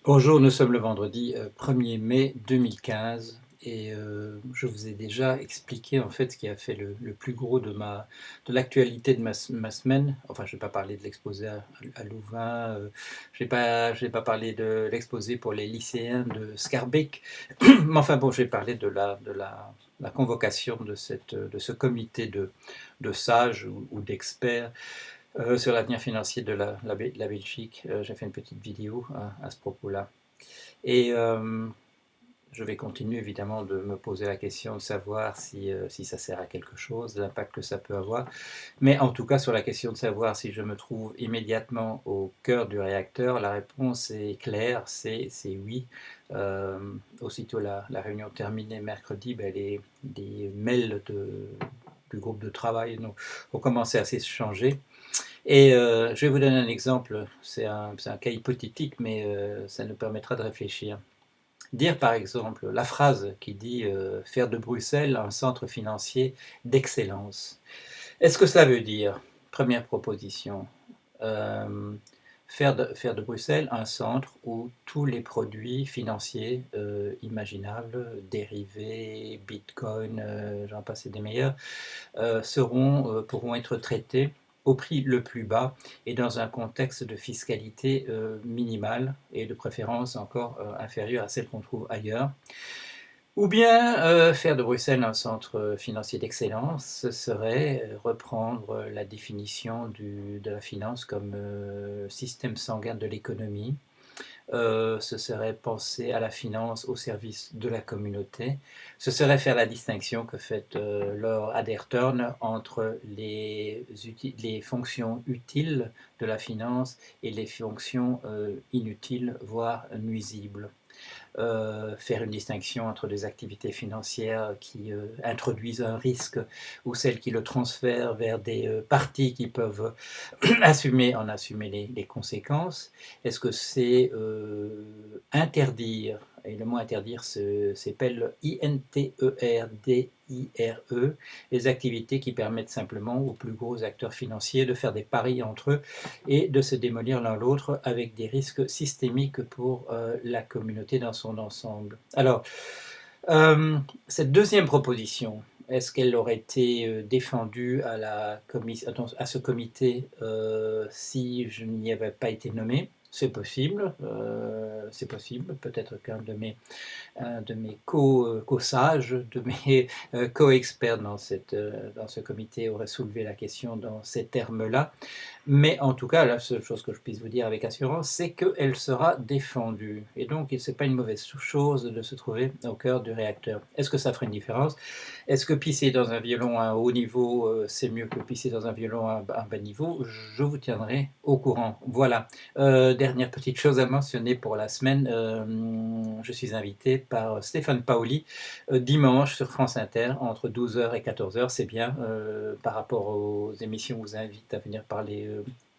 Bonjour, nous sommes le vendredi 1er mai 2015 et je vous ai déjà expliqué en fait ce qui a fait le plus gros de l'actualité de ma semaine. Enfin, je ne vais pas parler de l'exposé à Louvain, je vais pas parler de l'exposé pour les lycéens de Scarbeck, mais enfin bon, je vais parler la convocation de ce comité de sages ou d'experts sur l'avenir financier de la Belgique. J'ai fait une petite vidéo à ce propos-là. Et je vais continuer évidemment de me poser la question de savoir si ça sert à quelque chose, l'impact que ça peut avoir. Mais en tout cas, sur la question de savoir si je me trouve immédiatement au cœur du réacteur, la réponse est claire, c'est oui. Euh, Aussitôt la réunion terminée mercredi, ben, les mails du groupe de travail ont commencé à s'échanger. Et je vais vous donner un exemple, c'est un cas hypothétique, mais ça nous permettra de réfléchir. Dire par exemple la phrase qui dit faire de Bruxelles un centre financier d'excellence. Est-ce que ça veut dire, première proposition, euh, faire de Bruxelles un centre où tous les produits financiers imaginables, dérivés, bitcoin, j'en passe et des meilleurs, pourront être traités au prix le plus bas et dans un contexte de fiscalité minimale et de préférence encore inférieure à celle qu'on trouve ailleurs. Ou bien faire de Bruxelles un centre financier d'excellence, ce serait reprendre la définition de la finance comme système sanguin de l'économie. Ce serait penser à la finance au service de la communauté. Ce serait faire la distinction que fait Laure Adderton entre les fonctions utiles de la finance et les fonctions inutiles, voire nuisibles. Faire une distinction entre des activités financières qui introduisent un risque ou celles qui le transfèrent vers des parties qui peuvent en assumer les conséquences. Est-ce que c'est interdire, et le mot interdire s'appelle INTERDIRE, les activités qui permettent simplement aux plus gros acteurs financiers de faire des paris entre eux et de se démolir l'un l'autre avec des risques systémiques pour la communauté dans son ensemble. Alors, cette deuxième proposition, est-ce qu'elle aurait été défendue à ce comité si je n'y avais pas été nommé? C'est possible, peut-être qu'un de mes co-sages, de mes co-experts dans ce comité aurait soulevé la question dans ces termes-là. Mais en tout cas, la seule chose que je puisse vous dire avec assurance, c'est qu'elle sera défendue. Et donc, ce n'est pas une mauvaise chose de se trouver au cœur du réacteur. Est-ce que ça ferait une différence? Est-ce que pisser dans un violon à un haut niveau, c'est mieux que pisser dans un violon à un bas niveau? Je vous tiendrai au courant. Voilà. Dernière petite chose à mentionner pour la semaine, je suis invité par Stéphane Paoli dimanche sur France Inter entre 12h et 14h. C'est bien par rapport aux émissions où je vous invite à venir parler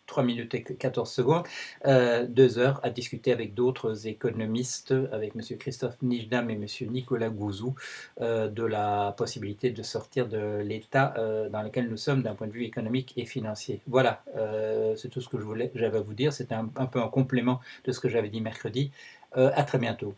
3 minutes et 14 secondes, 2 heures à discuter avec d'autres économistes, avec M. Christophe Nijdam et M. Nicolas Gouzou, de la possibilité de sortir de l'état dans lequel nous sommes d'un point de vue économique et financier. Voilà, c'est tout ce que j'avais à vous dire. C'était un peu en complément de ce que j'avais dit mercredi. À très bientôt.